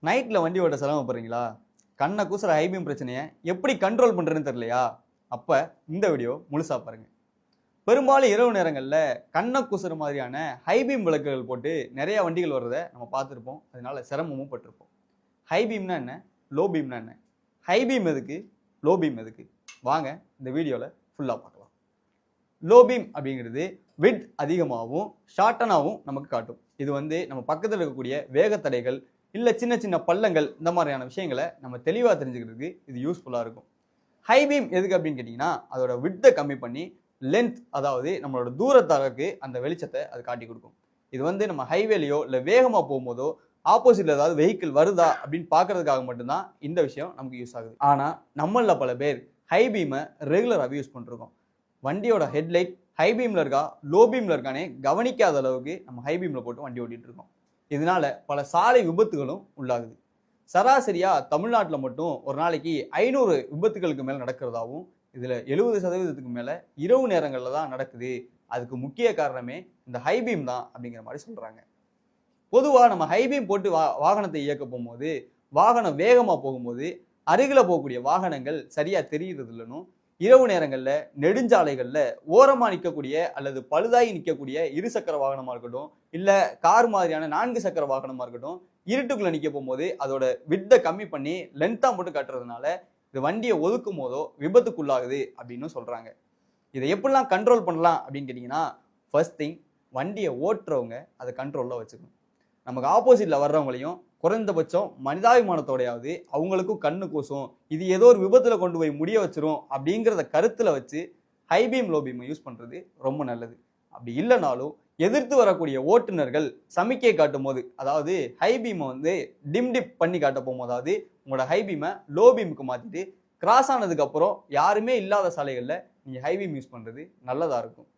நைட்ல வண்டி ஓட்ட சிரமப்படுறீங்களா? கண்ண கூசுற ஹை பீம் பிரச்சனைய எப்படி கண்ட்ரோல் பண்றதுன்னு தெரியலையா? அப்ப இந்த வீடியோ முழுசா பாருங்க. பெரும்பாலும் இரவு நேரங்கள்ல கண்ண கூசுற மாதிரியான ஹை பீம் விளக்குகள் போட்டு நிறைய வண்டிகள் வர்றத நம்ம பார்த்திருப்போம். அதனால சிரமமும் பட்டிருப்போம். ஹை பீம்னா என்ன? லோ பீம்னா என்ன? ஹை பீம் எதுக்கு? லோ பீம் எதுக்கு? வாங்க இந்த வீடியோல ஃபுல்லா பார்க்கலாம். லோ பீம் அப்படிங்கிறது விட்த் அதிகமாகவும் ஷார்ட்டனாகவும் நமக்கு காட்டும். இது நம்ம பக்கத்தில் இருக்கக்கூடிய வேகத்தடைகள் இல்லை சின்ன சின்ன பள்ளங்கள் இந்த மாதிரியான விஷயங்களை நம்ம தெளிவாக தெரிஞ்சுக்கிறதுக்கு இது யூஸ்ஃபுல்லாக இருக்கும். ஹை பீம் எதுக்கு அப்படின்னு கேட்டிங்கன்னா அதோட விட்தை கம்மி பண்ணி லென்த், அதாவது நம்மளோட தூரத்தளவுக்கு அந்த வெளிச்சத்தை அது காட்டி கொடுக்கும். இது நம்ம ஹைவேலையோ இல்லை வேகமாக போகும்போதோ ஆப்போசிட்ல ஏதாவது வெஹிக்கிள் வருதா அப்படின்னு பார்க்கறதுக்காக மட்டும்தான் இந்த விஷயம் நமக்கு யூஸ் ஆகுது. ஆனால் நம்மள பல பேர் ஹை பீமை ரெகுலராகவே யூஸ் பண்ணிருக்கோம். வண்டியோட ஹெட்லைட் ஹை பீமில் இருக்கா லோ பீமில் இருக்கானே கவனிக்காத அளவுக்கு நம்ம ஹை பீமில் போட்டு வண்டி ஓட்டிகிட்டு இருக்கோம். இதனால பல சாலை விபத்துகளும் உள்ளாகுது. சராசரியாக தமிழ்நாட்டில் மட்டும் ஒரு நாளைக்கு 500 விபத்துகளுக்கு மேலே நடக்கிறதாவும், இதில் 70% மேலே இரவு நேரங்களில் தான் நடக்குது. அதுக்கு முக்கிய காரணமே இந்த ஹை பீம் தான் அப்படிங்கிற மாதிரி சொல்கிறாங்க. பொதுவாக நம்ம ஹை பீம் போட்டு வாகனத்தை இயக்க போகும்போது, வாகனம் வேகமாக போகும்போது அருகில் போகக்கூடிய வாகனங்கள் சரியாக தெரிகிறது இல்லைன்னு, இரவு நேரங்களில் நெடுஞ்சாலைகளில் ஓரமாக நிற்கக்கூடிய அல்லது பழுதாகி நிற்கக்கூடிய இருசக்கர வாகனமாக இருக்கட்டும், இல்லை கார் மாதிரியான 4 சக்கர வாகனமாக இருக்கட்டும், இருட்டுக்குள்ளே நிற்க போகும்போது அதோட விட்டை கம்மி பண்ணி லென்த்தாக மட்டும் காட்டுறதுனால இது வண்டியை ஒதுக்கும் போதோ விபத்துக்குள்ளாகுது அப்படின்னு சொல்கிறாங்க. இதை எப்படிலாம் கண்ட்ரோல் பண்ணலாம் அப்படின்னு கேட்டிங்கன்னா, ஃபர்ஸ்ட் திங், வண்டியை ஓட்டுறவங்க அதை கண்ட்ரோலில் வச்சுக்கணும். நமக்கு ஆப்போசிட்டில் வர்றவங்களையும் குறைந்தபட்சம் மனிதாபிமானத்தோடையாவது அவங்களுக்கும் கண்ணு கூசும், இது ஏதோ ஒரு விபத்தில் கொண்டு போய் முடிய வச்சிரும் அப்படிங்கிறத கருத்தில் வச்சு ஹை பீம் லோ பீமை யூஸ் பண்ணுறது ரொம்ப நல்லது. அப்படி இல்லைனாலும் எதிர்த்து வரக்கூடிய ஓட்டுநர்கள் சமிக்கை காட்டும் போது, அதாவது ஹை பீமை டிப் பண்ணி காட்ட போகும்போது, அதாவது உங்களோட ஹை பீமை லோ பீமுக்கு மாற்றிட்டு கிராஸ் ஆனதுக்கு அப்புறம் யாருமே இல்லாத சாலைகளில் நீங்கள் ஹை பீம் யூஸ் பண்ணுறது நல்லதாக இருக்கும்.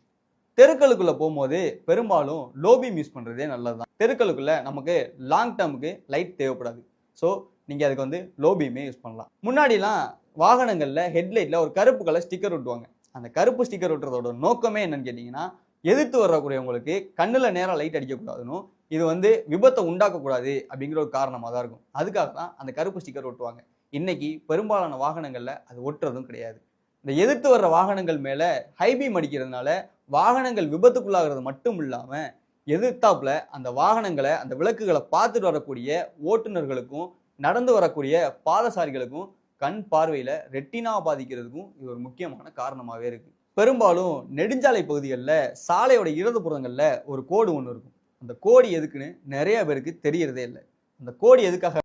தெருக்களுக்குள்ள போகும்போது பெரும்பாலும் லோ பீம் யூஸ் பண்ணுறதே நல்லது தான். தெருக்களுக்குள்ள நமக்கு லாங் டேர்முக்கு லைட் தேவைப்படாது. ஸோ நீங்கள் அதுக்கு லோ பீமே யூஸ் பண்ணலாம். முன்னாடிலாம் வாகனங்களில் ஹெட்லைட்டில் ஒரு கருப்பு கலர் ஸ்டிக்கர் ஒட்டுவாங்க. அந்த கருப்பு ஸ்டிக்கர் ஒட்டுறதோட நோக்கமே என்னன்னு கேட்டிங்கன்னா, எதிர்த்து வரக்கூடியவங்களுக்கு கண்ணில் நேராக லைட் அடிக்கக்கூடாதுன்னு, இது விபத்தை உண்டாக்கக்கூடாது அப்படிங்கிற ஒரு காரணமாக தான் இருக்கும். அதுக்காக தான் அந்த கருப்பு ஸ்டிக்கர் ஒட்டுவாங்க. இன்னைக்கு பெரும்பாலான வாகனங்களில் அது ஒட்டுறதும் கிடையாது. இந்த எதிர்த்து வர்ற வாகனங்கள் மேலே ஹை பீம் அடிக்கிறதுனால வாகனங்கள் விபத்துக்குள்ளாகிறது மட்டும் இல்லாமல், எதிர்த்தாப்புல அந்த வாகனங்களை அந்த விளக்குகளை பார்த்துட்டு வரக்கூடிய ஓட்டுநர்களுக்கும் நடந்து வரக்கூடிய பாதசாரிகளுக்கும் கண் பார்வையில் ரெட்டினா பாதிக்கிறதுக்கும் இது ஒரு முக்கியமான காரணமாகவே இருக்கு. பெரும்பாலும் நெடுஞ்சாலை பகுதிகளில் சாலையோட இடதுபுறங்களில் ஒரு கோடு ஒன்று இருக்கும். அந்த கோடு எதுக்குன்னு நிறைய பேருக்கு தெரியறதே இல்லை. அந்த கோடு எதுக்காக